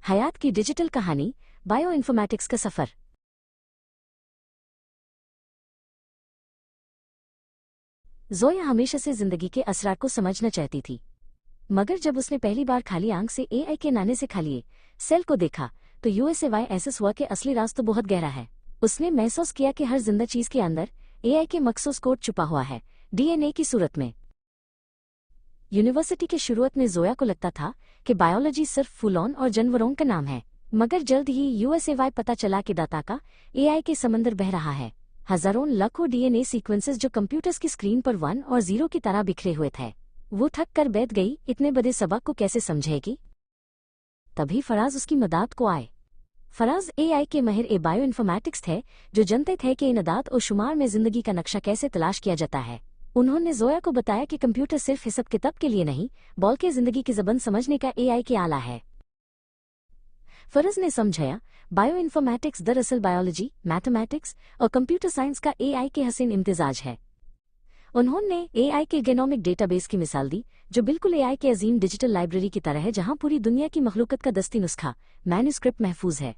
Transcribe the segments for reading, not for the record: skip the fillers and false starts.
हयात की डिजिटल कहानी, bio informatics का सफर। जोया हमेशा से जिंदगी के असरार को समझना चाहती थी, मगर जब उसने पहली बार खाली आंख से एआई के नाने से खाली सेल को देखा तो यूएसएवाई एहसास हुआ कि असली राज तो बहुत गहरा है। उसने महसूस किया कि हर जिंदा चीज के अंदर एआई के मखसूस कोड छुपा हुआ है, डीएनए की सूरत में। यूनिवर्सिटी के शुरुआत में जोया को लगता था कि बायोलॉजी सिर्फ फूलों और जानवरों का नाम है, मगर जल्द ही यूएसएवाई पता चला कि डाटा का एआई के समंदर बह रहा है। हजारों लाखों डीएनए सीक्वेंसेस जो कंप्यूटर्स की स्क्रीन पर 1 और 0 की तरह बिखरे हुए थे। वो थक कर बैठ गई, इतने बड़े सबक को कैसे समझेगी। तभी फराज उसकी मदद को आए। फराज एआई के माहिर बायो इन्फॉर्मेटिक्स थे, जो जानते थे कि इन अदाद और शुमार में जिंदगी का नक्शा कैसे तलाश किया जाता है। उन्होंने जोया को बताया कि कंप्यूटर सिर्फ हिसाब किताब के लिए नहीं, बल्कि जिंदगी की ज़बान समझने का एआई के आला है। फराज ने समझाया, बायो इन्फॉर्मेटिक्स दरअसल बायोलॉजी, मैथमेटिक्स और कंप्यूटर साइंस का एआई के हसीन इम्तिजाज है। उन्होंने एआई के गेनोमिक डेटाबेस की मिसाल दी, जो बिल्कुल एआई के अजीम डिजिटल लाइब्रेरी की तरह है, जहां पूरी दुनिया की मखलूकत का दस्ती नुस्खा मैन्यूस्क्रिप्ट महफूज है।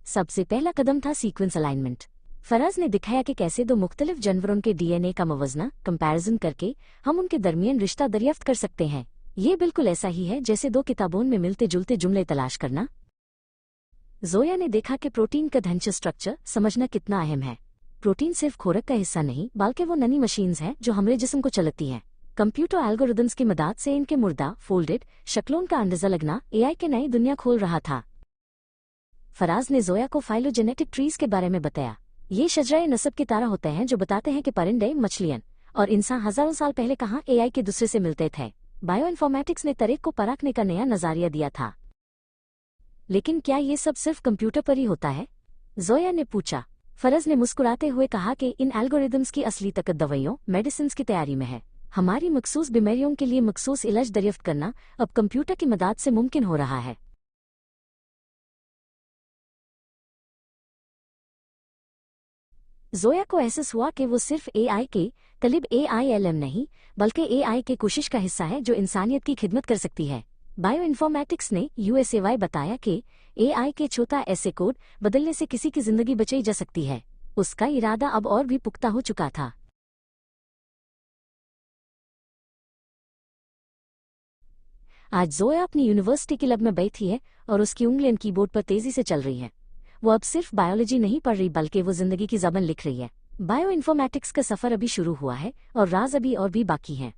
सबसे पहला कदम था सीक्वेंस अलाइनमेंट। फराज ने दिखाया कि कैसे दो मुख्तलिफ जानवरों के डीएनए का मुवजना कंपैरिजन करके हम उनके दरमियान रिश्ता दरियाफ्त कर सकते हैं। ये बिल्कुल ऐसा ही है जैसे दो किताबों में मिलते जुलते जुमले तलाश करना। जोया ने देखा कि प्रोटीन का ढांचा स्ट्रक्चर समझना कितना अहम है। प्रोटीन सिर्फ खुराक का हिस्सा नहीं, बल्कि वो ननी मशीन्स हैं जो हमारे जिस्म को चलाती हैं। कंप्यूटर एल्गोरिदम्स की मदद से इनके मुर्दा फोल्डेड शक्लों का अंदाजा लगना एआई के नई दुनिया खोल रहा था। फराज ने जोया को फाइलोजेनेटिक ट्रीज के बारे में बताया। ये शजराए नस्ब की तरह होते हैं जो बताते हैं कि परिंदे, मछलियां और इंसान हजारों साल पहले कहाँ एआई के दूसरे से मिलते थे। बायो इन्फॉर्मेटिक्स ने तरीक को परखने का नया नजरिया दिया था। लेकिन क्या ये सब सिर्फ कंप्यूटर पर ही होता है? जोया ने पूछा। फराज ने मुस्कुराते हुए कहा कि इन एल्गोरिदम्स की असली ताकत दवाइयों, मेडिसिन की तैयारी में है। हमारी मखसूस बीमारियों के लिए मखसूस इलाज दरियाफ्त करना अब कंप्यूटर की मदद से मुमकिन हो रहा है। जोया को एहसास हुआ कि वो सिर्फ एआई के तलिब एआईएलएम नहीं, बल्कि एआई के कोशिश का हिस्सा है जो इंसानियत की खिदमत कर सकती है। बायो इन्फॉर्मेटिक्स ने यूएसएवाई बताया कि एआई के छोटा ऐसे कोड बदलने से किसी की जिंदगी बचाई जा सकती है। उसका इरादा अब और भी पुख्ता हो चुका था। आज जोया अपनी यूनिवर्सिटी की लैब में बैठी है और उसकी उंगलियां कीबोर्ड पर तेजी से चल रही हैं। वो अब सिर्फ बायोलॉजी नहीं पढ़ रही, बल्कि वो जिंदगी की ज़बान लिख रही है। बायो इन्फॉर्मेटिक्स का सफर अभी शुरू हुआ है और राज अभी और भी बाकी हैं।